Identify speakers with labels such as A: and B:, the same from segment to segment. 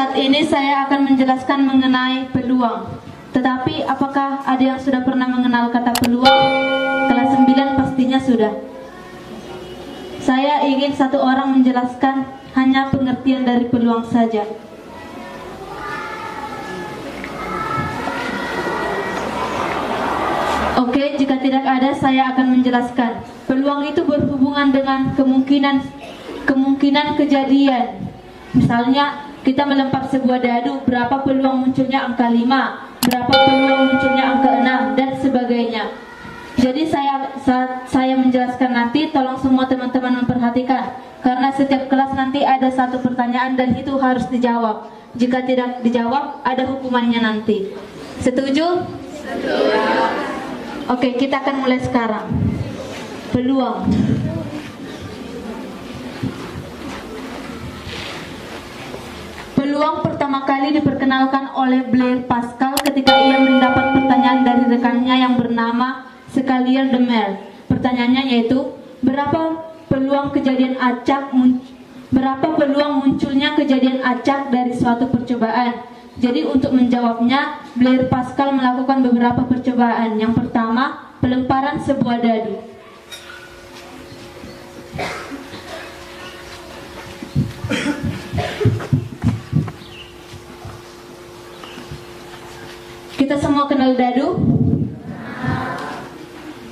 A: Saat ini saya akan menjelaskan mengenai peluang. Tetapi apakah ada yang sudah pernah mengenal kata peluang? Kelas 9 pastinya sudah. Saya ingin satu orang menjelaskan hanya pengertian dari peluang saja. Oke, jika tidak ada saya akan menjelaskan. Peluang itu berhubungan dengan kemungkinan kejadian. Misalnya kita melempar sebuah dadu, berapa peluang munculnya angka 5, berapa peluang munculnya angka 6, dan sebagainya. Jadi saat saya menjelaskan nanti, tolong semua teman-teman memperhatikan, karena setiap kelas nanti ada satu pertanyaan dan itu harus dijawab. Jika tidak dijawab, ada hukumannya nanti. Setuju? Setuju. Oke, kita akan mulai sekarang. Peluang. Peluang pertama kali diperkenalkan oleh Blaise Pascal ketika ia mendapat pertanyaan dari rekannya yang bernama Scalia de Mer. Pertanyaannya yaitu, berapa peluang munculnya kejadian acak dari suatu percobaan? Jadi untuk menjawabnya, Blaise Pascal melakukan beberapa percobaan. Yang pertama, pelemparan sebuah dadu. Kita semua kenal dadu?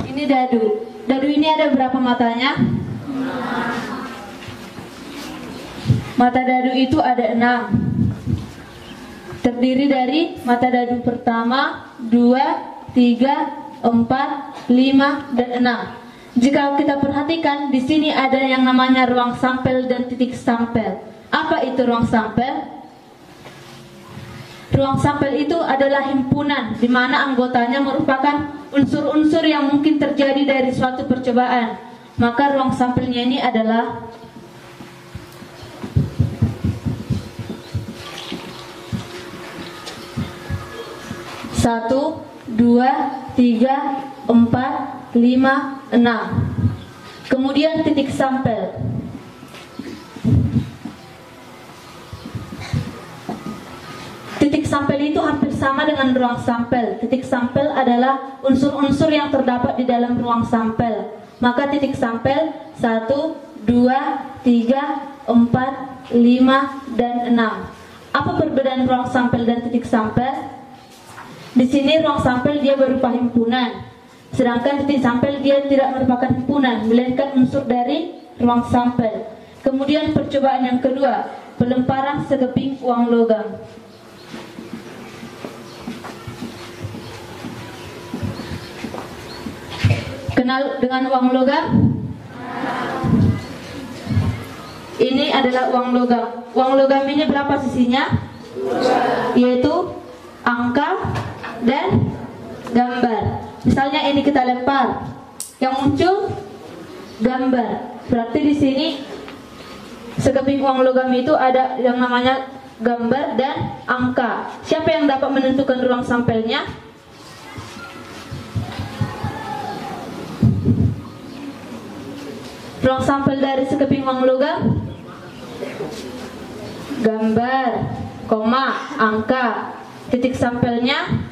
A: Ini dadu. Dadu ini ada berapa matanya? Mata dadu itu ada 6. Terdiri dari mata dadu pertama, 2, 3, 4, 5, dan 6. Jika kita perhatikan, di sini ada yang namanya ruang sampel dan titik sampel. Apa itu ruang sampel? Ruang sampel itu adalah himpunan di mana anggotanya merupakan unsur-unsur yang mungkin terjadi dari suatu percobaan. Maka ruang sampelnya ini adalah 1, 2, 3, 4, 5, 6. Kemudian titik sampel. Titik sampel itu hampir sama dengan ruang sampel. Titik sampel adalah unsur-unsur yang terdapat di dalam ruang sampel. Maka titik sampel 1, 2, 3, 4, 5, dan 6. Apa perbedaan ruang sampel dan titik sampel? Di sini ruang sampel dia berupa himpunan, sedangkan titik sampel dia tidak merupakan himpunan, melainkan unsur dari ruang sampel. Kemudian percobaan yang kedua, pelemparan sekeping uang logam. Kenal dengan uang logam? Ini adalah uang logam. Uang logam ini berapa sisinya? Yaitu angka dan gambar. Misalnya ini kita lempar, yang muncul gambar. Berarti di sini sekeping uang logam itu ada yang namanya gambar dan angka. Siapa yang dapat menentukan ruang sampelnya? Ruang sampel dari sekeping uang logam? Gambar, koma, angka. Titik sampelnya?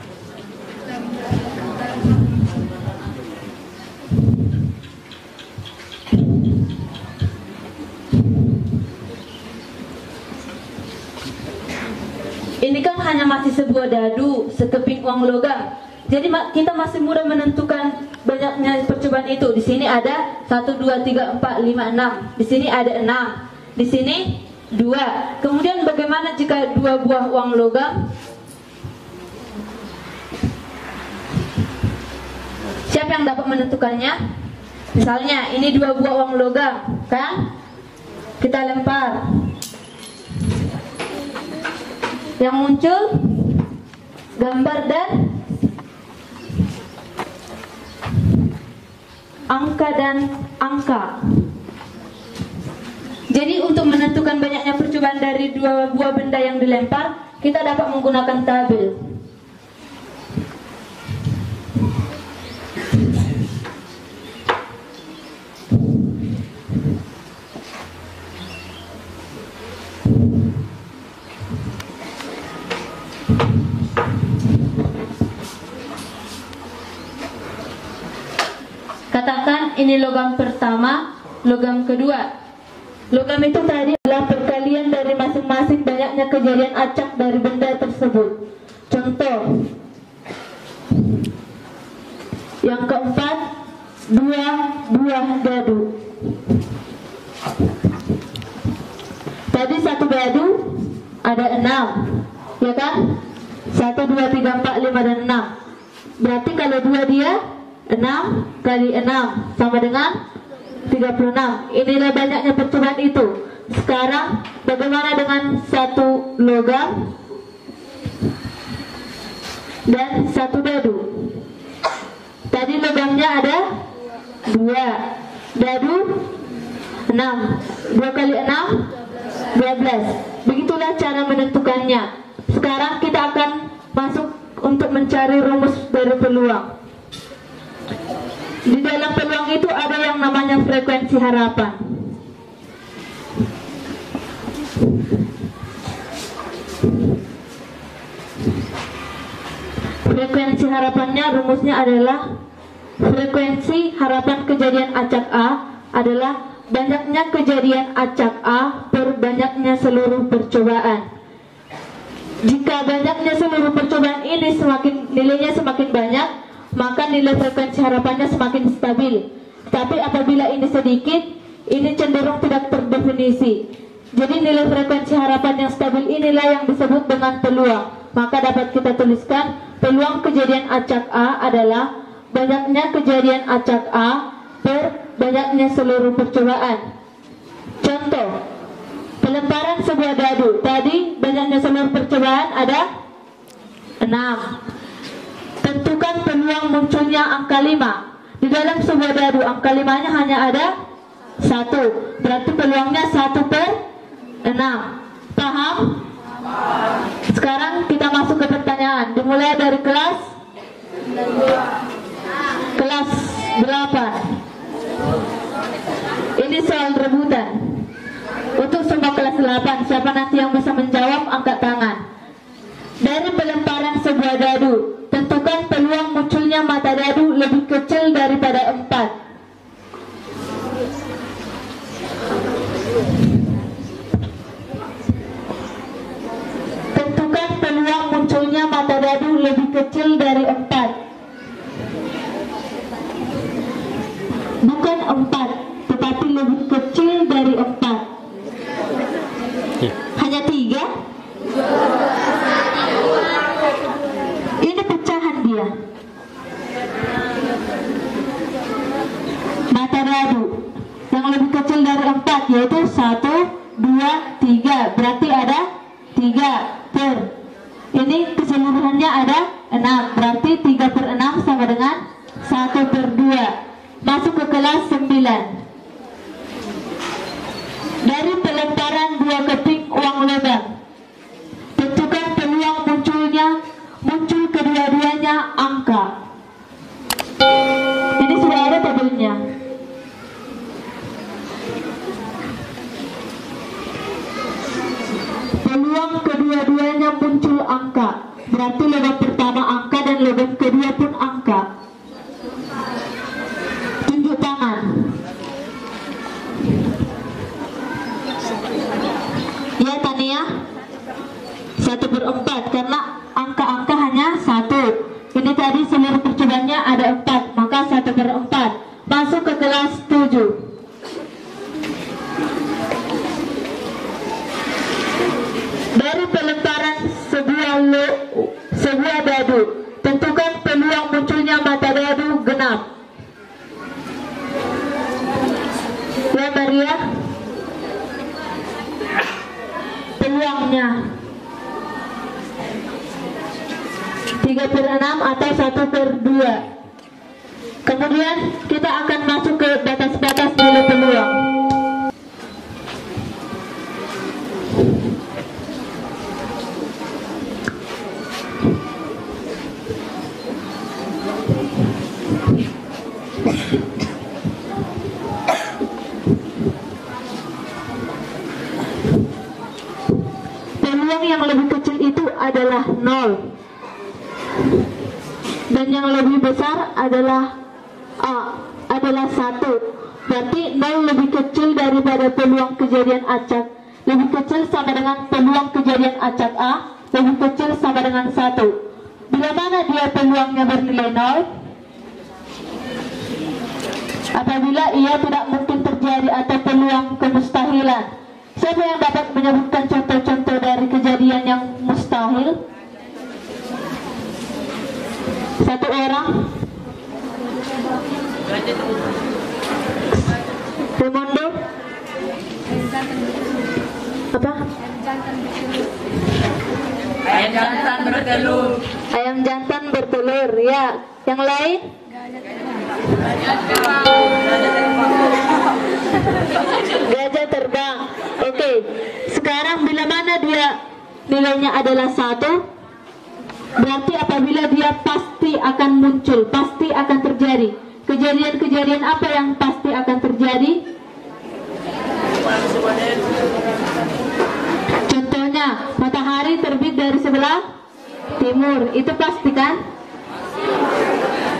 A: Ini kan hanya masih sebuah dadu, sekeping uang logam. Jadi kita masih mudah menentukan banyaknya percobaan itu. Di sini ada 1, 2, 3, 4, 5, 6. Di sini ada 6. Di sini 2. Kemudian bagaimana jika 2 buah uang logam? Siapa yang dapat menentukannya? Misalnya ini 2 buah uang logam, kan? Kita lempar. Yang muncul gambar dan angka angka. Jadi untuk menentukan banyaknya percobaan dari 2 buah benda yang dilempar, kita dapat menggunakan tabel. ini logam pertama, logam kedua. Logam itu tadi adalah perkalian dari masing-masing banyaknya kejadian acak dari benda tersebut. Contoh, yang keempat, 2 buah dadu. Tadi 1 dadu ada 6, ya kan? 1, 2, 3, 4, 5, dan 6. Berarti kalau 2 dia 6 kali 6 sama dengan 36. Inilah banyaknya percobaan itu. Sekarang bagaimana dengan 1 logam dan 1 dadu? Tadi logamnya ada 2, dadu 6, 2 kali 6 12. Begitulah cara menentukannya. Sekarang kita akan masuk untuk mencari rumus dari peluang. Di dalam peluang itu ada yang namanya frekuensi harapan. Frekuensi harapannya, rumusnya adalah frekuensi harapan kejadian acak A adalah banyaknya kejadian acak A per banyaknya seluruh percobaan. Jika banyaknya seluruh percobaan ini nilainya semakin banyak, maka nilai frekuensi harapannya semakin stabil. Tapi apabila ini sedikit, ini cenderung tidak terdefinisi. Jadi nilai frekuensi harapan yang stabil inilah yang disebut dengan peluang. Maka dapat kita tuliskan peluang kejadian acak A adalah banyaknya kejadian acak A per banyaknya seluruh percobaan. Contoh, pelemparan sebuah dadu. Tadi banyaknya seluruh percobaan ada 6. Tentukan peluang munculnya angka 5. Di dalam sebuah dadu angka 5-nya hanya ada 1. Berarti peluangnya 1 per 6. Paham? Sekarang kita masuk ke pertanyaan. Dimulai dari kelas 8. Ini soal rebutan. Untuk semua kelas 8, siapa nanti yang bisa menjawab angkat tangan. Dari pelemparan sebuah dadu, tentukan peluang munculnya mata dadu lebih kecil daripada 4. Tentukan peluang munculnya mata dadu lebih kecil dari 4. Bukan 4, tetapi lebih kecil dari 4. Hanya 3. Ini pecahan dia. Mata dadu yang lebih kecil dari 4 yaitu 1, 2, 3. Berarti ada 3 per. Ini keseluruhannya ada 6. Berarti 3 per 6 sama dengan 1 per 2. Masuk ke kelas 9. Dari pelemparan 2 keping uang logam, tentukan peluang muncul kedua-duanya angka. Ini sudah ada tabelnya. Peluang kedua-duanya muncul angka. Berarti logam pertama angka dan logam kedua pun angka. Tunjuk tangan. Ya Tania, 1 per 4 karena angka-angka hanya 1. Ini tadi seluruh percobaannya ada 4, maka 1 per 4. Masuk ke kelas 7. Dari pelemparan sebuah dadu, tentukan peluang munculnya mata dadu genap. Ya Maria, peluangnya 3 per 6 atau 1 per 2. Kemudian kita akan masuk ke batas-batas nilai peluang. Peluang yang lebih kecil itu adalah 0 dan yang lebih besar adalah adalah 1. Berarti 0 lebih kecil daripada peluang kejadian acak. Lebih kecil sama dengan peluang kejadian acak A, lebih kecil sama dengan 1. Bila mana dia peluangnya bernilai 0? Apabila ia tidak mungkin terjadi atau peluang kemustahilan. Siapa yang dapat menyebutkan contoh-contoh dari kejadian yang mustahil? Satu orang. Remondo. Apa?
B: Ayam jantan bertelur.
A: Ayam jantan bertelur. Ya. Yang lain? Gajah terbang. Oke. Sekarang bila mana dia nilainya adalah 1, berarti apabila dia pasti akan muncul, pasti akan terjadi. Kejadian-kejadian apa yang pasti akan terjadi? Contohnya, matahari terbit dari sebelah timur. Itu pasti kan?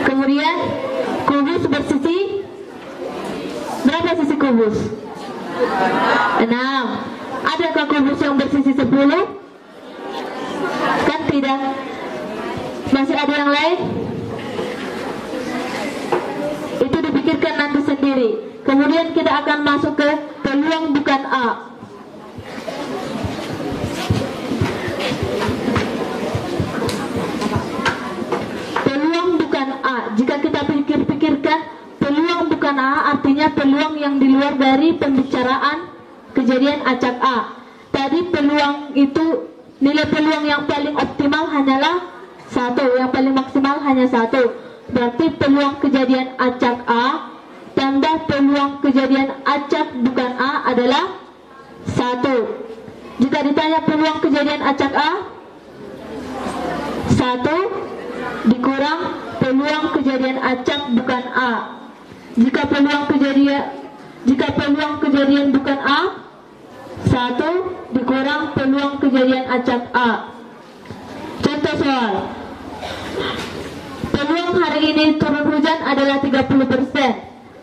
A: Kemudian kubus bersisi berapa sisi kubus? 6. Adakah kubus yang bersisi 10? Kan tidak. Masih ada yang lain? Itu dipikirkan nanti sendiri. Kemudian kita akan masuk ke peluang bukan A. Peluang bukan A. Jika kita pikir-pikirkan, peluang bukan A artinya peluang yang di luar dari pembicaraan kejadian acak A. Tadi peluang itu, nilai peluang yang paling optimal hanyalah 1, yang paling maksimal hanya 1. Berarti peluang kejadian acak A tambah peluang kejadian acak bukan A adalah 1. Jika ditanya peluang kejadian acak A, 1 dikurang peluang kejadian acak bukan A. Jika peluang kejadian bukan A, 1 dikurang peluang kejadian acak A. Contoh soal. Peluang hari ini turun hujan adalah 30%.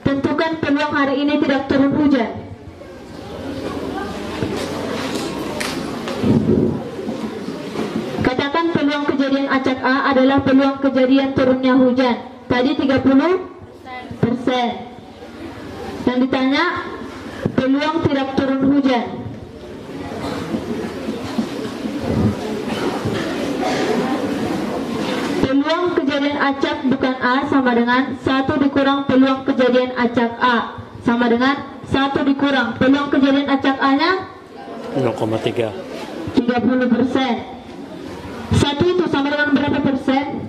A: Tentukan peluang hari ini tidak turun hujan. Katakan peluang kejadian acak A adalah peluang kejadian turunnya hujan. Tadi 30%. Dan ditanya peluang tidak turun hujan. Peluang kejadian acak bukan A sama dengan 1 dikurang peluang kejadian acak A, sama dengan 1 dikurang peluang kejadian acak A nya
C: 0,3.
A: 30%. 1 itu sama dengan berapa persen?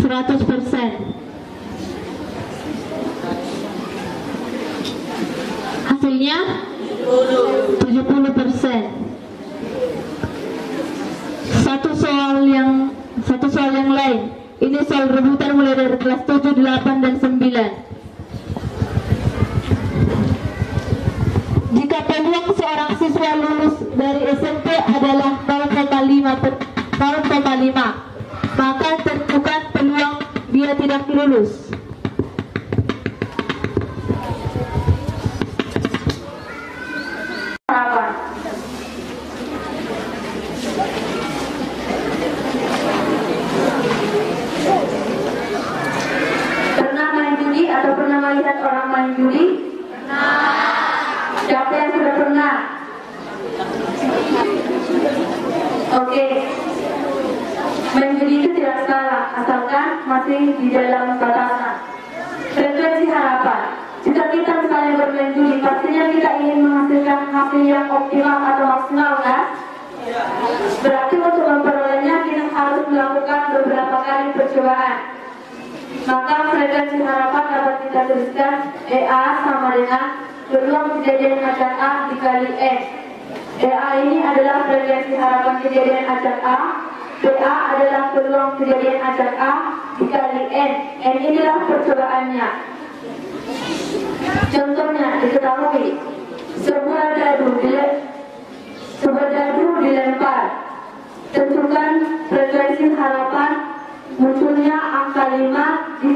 A: 100%. Hasilnya 70%. Satu soal yang lain. Ini soal rebutan mulai dari kelas 7, 8, dan 9. Jika peluang seorang siswa lulus dari SMP adalah 0,5, maka tentukan peluang dia tidak lulus. Melihat orang main judi? Siapa yang sudah pernah? Oke. Main judi itu tidak salah, asalkan masih di dalam batasan. Frekuensi harapan. Jika kita misalnya bermain judi, pastinya kita ingin menghasilkan hasil yang optimal atau maksimal, kan? Berarti untuk memperolehnya kita harus melakukan beberapa kali percobaan. Maka frekuensi harapan dapat kita tuliskan EA sama dengan peluang kejadian acak A dikali N. EA ini adalah frekuensi harapan kejadian acak A, PA adalah peluang kejadian acak A dikali N. N inilah percobaannya. Contohnya diketahui sebuah dadu dilempar. Tentukan frekuensi harapan munculnya angka 5 di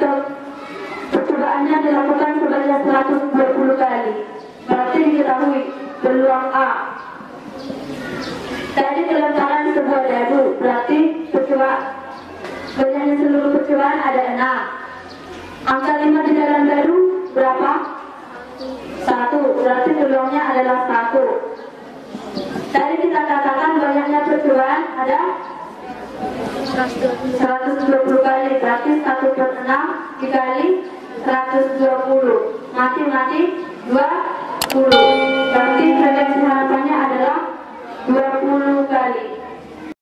A: peluang A. Tadi kelembaran sebuah dadu, berarti banyaknya seluruh percobaan ada 6. Angka 5 di dalam dadu berapa? 1, berarti peluangnya adalah 1. Tadi kita katakan banyaknya percobaan ada 120 kali, berarti 1 per 6 dikali 120, mati 20, berarti frekuensi harapan